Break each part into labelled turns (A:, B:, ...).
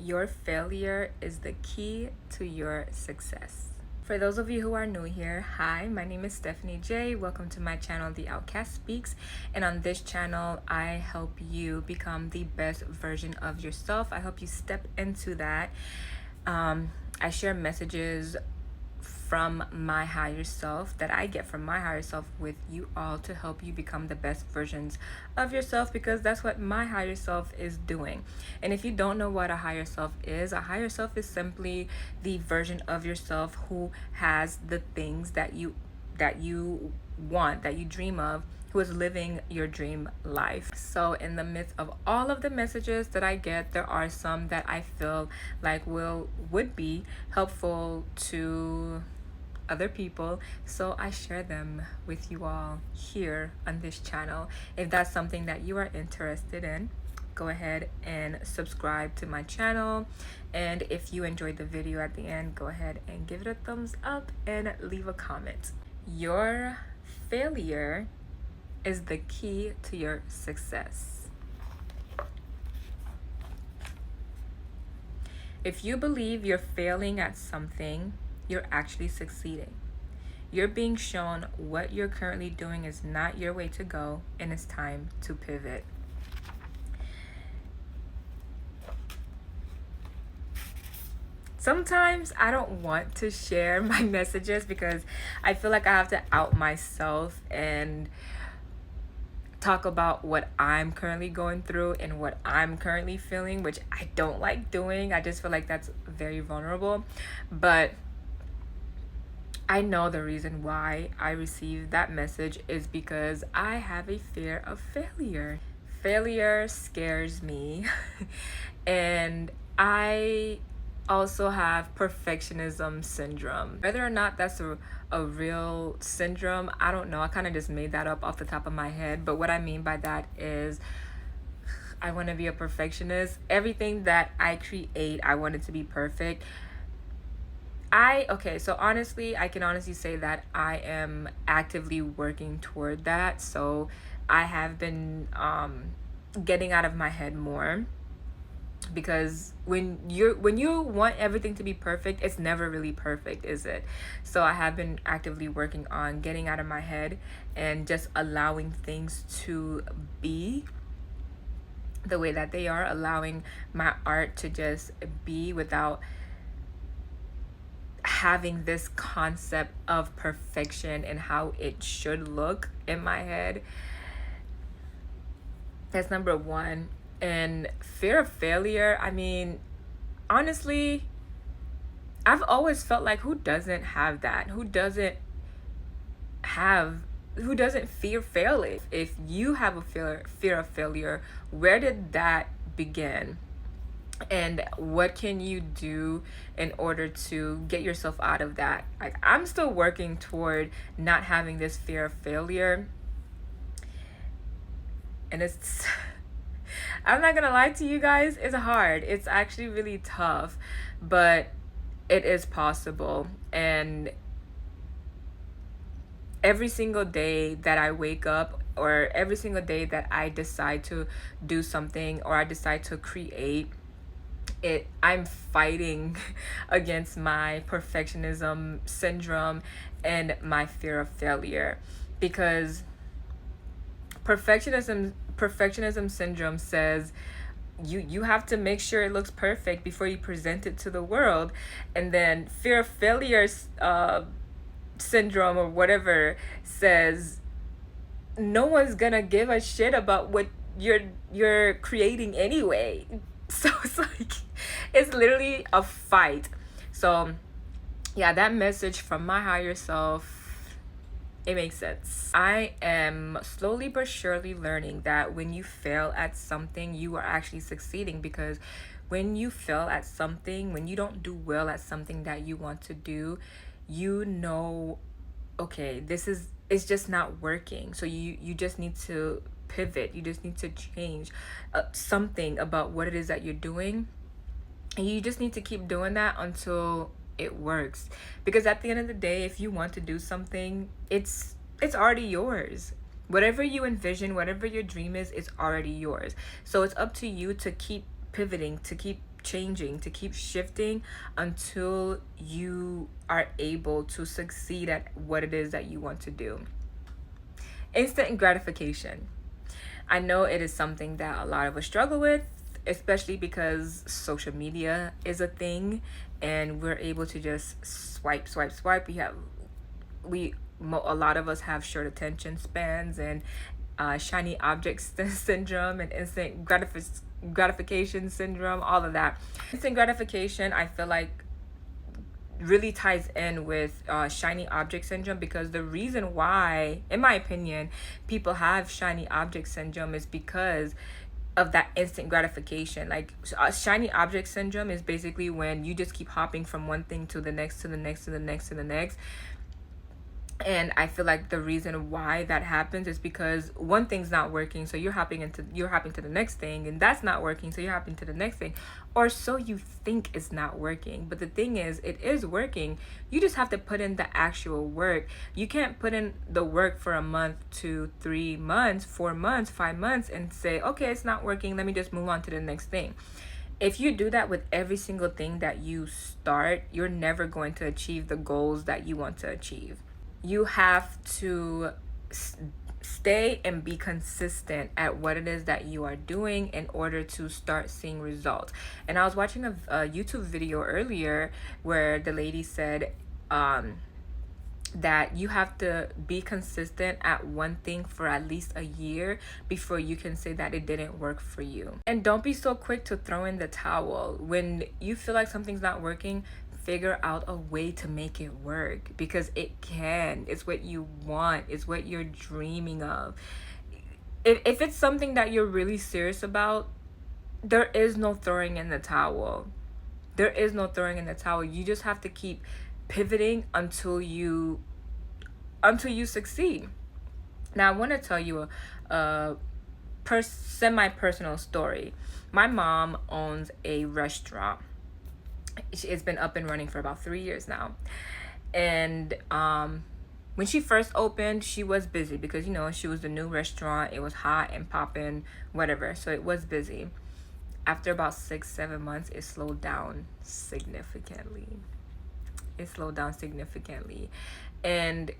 A: Your failure is the key to your success. For those of you who are new here, hi, my name is Stephanie J. Welcome to my channel, The Outcast Speaks. And on this channel, I help you become the best version of yourself. I help you step into that. I share messages from my higher self that I get from my higher self with you all to help you become the best versions of yourself, because that's what my higher self is doing. And if you don't know what a higher self is simply the version of yourself who has the things that you want, that you dream of, who is living your dream life. So in the midst of all of the messages that I get, there are some that I feel like would be helpful to other people, so I share them with you all here on this channel. If that's something that you are interested in, go ahead and subscribe to my channel, and if you enjoyed the video at the end, go ahead and give it a thumbs up and leave a comment. Your failure is the key to your success. If you believe you're failing at something, you're actually succeeding. You're being shown what you're currently doing is not your way to go, and it's time to pivot. Sometimes I don't want to share my messages because I feel like I have to out myself and talk about what I'm currently going through and what I'm currently feeling, which I don't like doing. I just feel like that's very vulnerable. But I know the reason why I received that message is because I have a fear of failure. Failure scares me. And I also have perfectionism syndrome. Whether or not that's a real syndrome, I don't know. I kind of just made that up off the top of my head. But what I mean by that is I want to be a perfectionist. Everything that I create, I want it to be perfect. So honestly, I can honestly say that I am actively working toward that. So I have been getting out of my head more, because when you want everything to be perfect, it's never really perfect, is it? So I have been actively working on getting out of my head and just allowing things to be the way that they are, allowing my art to just be without having this concept of perfection and how it should look in my head. That's number one. And fear of failure, I mean, honestly, I've always felt like, who doesn't have that? Who doesn't fear failing? If you have a fear of failure, where did that begin? And what can you do in order to get yourself out of that? Like, I'm still working toward not having this fear of failure. And it's I'm not gonna lie to you guys, it's hard. It's actually really tough, but it is possible. And every single day that I wake up, or every single day that I decide to do something, or I decide to create it, I'm fighting against my perfectionism syndrome and my fear of failure, because perfectionism syndrome says you have to make sure it looks perfect before you present it to the world. And then fear of failure syndrome, or whatever, says no one's gonna give a shit about what you're creating anyway. So it's like, it's literally a fight. So yeah, that message from my higher self, it makes sense. I am slowly but surely learning that when you fail at something, you are actually succeeding, because when you fail at something, when you don't do well at something that you want to do, you know, okay, it's just not working. So you just need to pivot. You just need to change something about what it is that you're doing. And you just need to keep doing that until it works, because at the end of the day, if you want to do something, it's already yours. Whatever you envision, whatever your dream is, it's already yours. So it's up to you to keep pivoting, to keep changing, to keep shifting until you are able to succeed at what it is that you want to do. Instant gratification. I know it is something that a lot of us struggle with, especially because social media is a thing and we're able to just swipe. A lot of us have short attention spans and shiny object syndrome and instant gratification syndrome, all of that. Instant gratification, I feel like, really ties in with shiny object syndrome, because the reason why, in my opinion, people have shiny object syndrome is because of that instant gratification. Like, shiny object syndrome is basically when you just keep hopping from one thing to the next, to the next, to the next, to the next. And I feel like the reason why that happens is because one thing's not working, so you're hopping to the next thing, and that's not working, so you're hopping to the next thing, or so you think it's not working. But the thing is, it is working. You just have to put in the actual work. You can't put in the work for a month, 2, 3 months, 4 months, 5 months, and say, okay, it's not working, let me just move on to the next thing. If you do that with every single thing that you start, you're never going to achieve the goals that you want to achieve. You have to stay and be consistent at what it is that you are doing in order to start seeing results. And I was watching a YouTube video earlier where the lady said that you have to be consistent at one thing for at least a year before you can say that it didn't work for you. And don't be so quick to throw in the towel. When you feel like something's not working, figure out a way to make it work, because it can. It's what you want. It's what you're dreaming of. If it's something that you're really serious about, there is no throwing in the towel. There is no throwing in the towel. You just have to keep pivoting until you succeed. Now, I want to tell you a semi-personal story. My mom owns a restaurant. It's been up and running for about 3 years now. And when she first opened, she was busy because, she was the new restaurant. It was hot and popping, whatever. So it was busy. After about 6-7 months, it slowed down significantly. And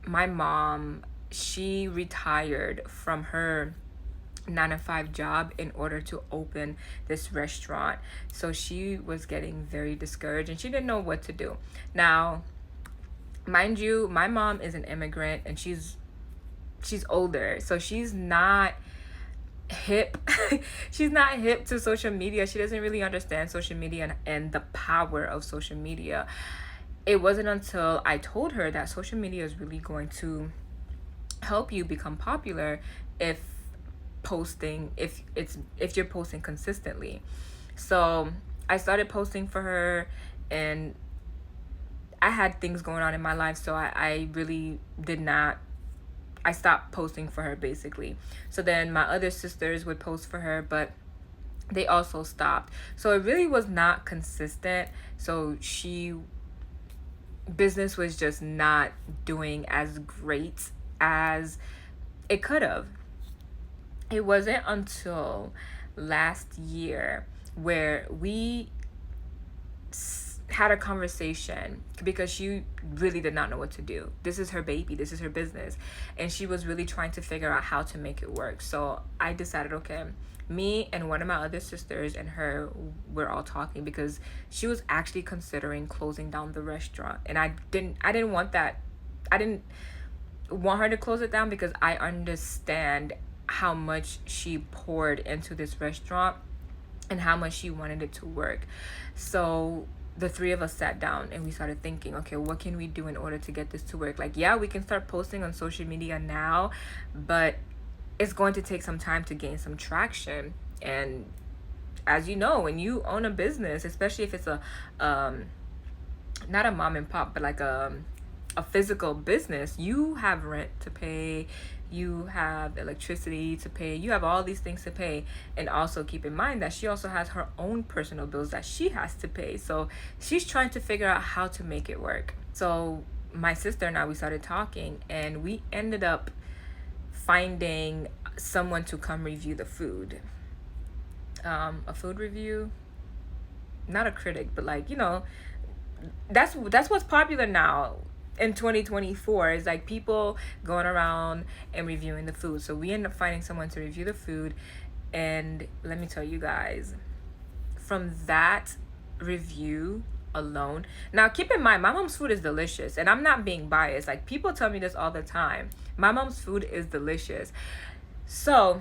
A: my mom, she retired from her 9-to-5 job in order to open this restaurant. So she was getting very discouraged and she didn't know what to do. Now, mind you, my mom is an immigrant and she's older, so she's not hip. She's not hip to social media. She doesn't really understand social media and the power of social media. It wasn't until I told her that social media is really going to help you become popular if you're posting consistently. So I started posting for her, and I had things going on in my life, so I really did not. I stopped posting for her, basically. So then my other sisters would post for her, but they also stopped. So it really was not consistent. So business was just not doing as great as it could have. It wasn't until last year where we had a conversation, because she really did not know what to do. This is her baby, this is her business, and she was really trying to figure out how to make it work. So I decided, okay, me and one of my other sisters and her, we're all talking, because she was actually considering closing down the restaurant, and I didn't want that. I didn't want her to close it down, because I understand how much she poured into this restaurant and how much she wanted it to work. So the three of us sat down and we started thinking, okay, what can we do in order to get this to work? Like, yeah, we can start posting on social media now, but it's going to take some time to gain some traction. And as you know, when you own a business, especially if it's a not a mom and pop, but like a physical business, you have rent to pay, you have electricity to pay, you have all these things to pay. And also keep in mind that she also has her own personal bills that she has to pay. So she's trying to figure out how to make it work. So my sister and I, we started talking, and we ended up finding someone to come review the food. A food review. not a critic, but like, you know, that's what's popular now in 2024, is like people going around and reviewing the food. So we end up finding someone to review the food, and let me tell you guys, from that review alone, now keep in mind my mom's food is delicious, and I'm not being biased. Like, people tell me this all the time, my mom's food is delicious. So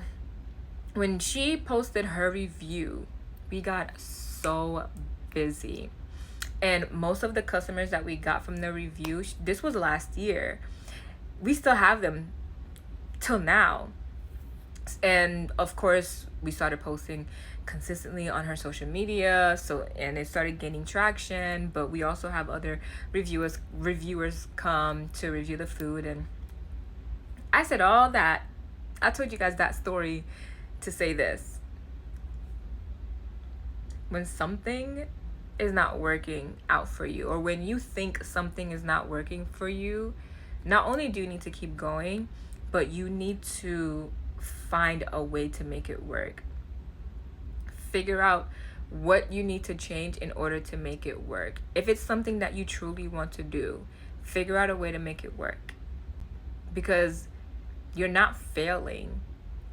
A: when she posted her review, we got so busy, and most of the customers that we got from the review, this was last year, we still have them till now. And of course we started posting consistently on her social media, so, and it started gaining traction. But we also have other reviewers come to review the food. And I said all that, I told you guys that story to say this: when something is not working out for you, or when you think something is not working for you, not only do you need to keep going, but you need to find a way to make it work. Figure out what you need to change in order to make it work. If it's something that you truly want to do, figure out a way to make it work, because you're not failing.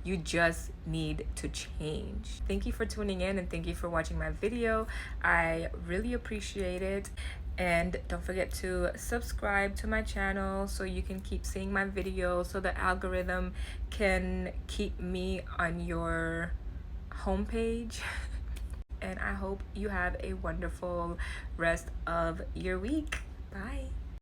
A: You just need to change. Thank you for tuning in, and thank you for watching my video. I really appreciate it. And don't forget to subscribe to my channel so you can keep seeing my videos, so the algorithm can keep me on your homepage. And I hope you have a wonderful rest of your week. Bye.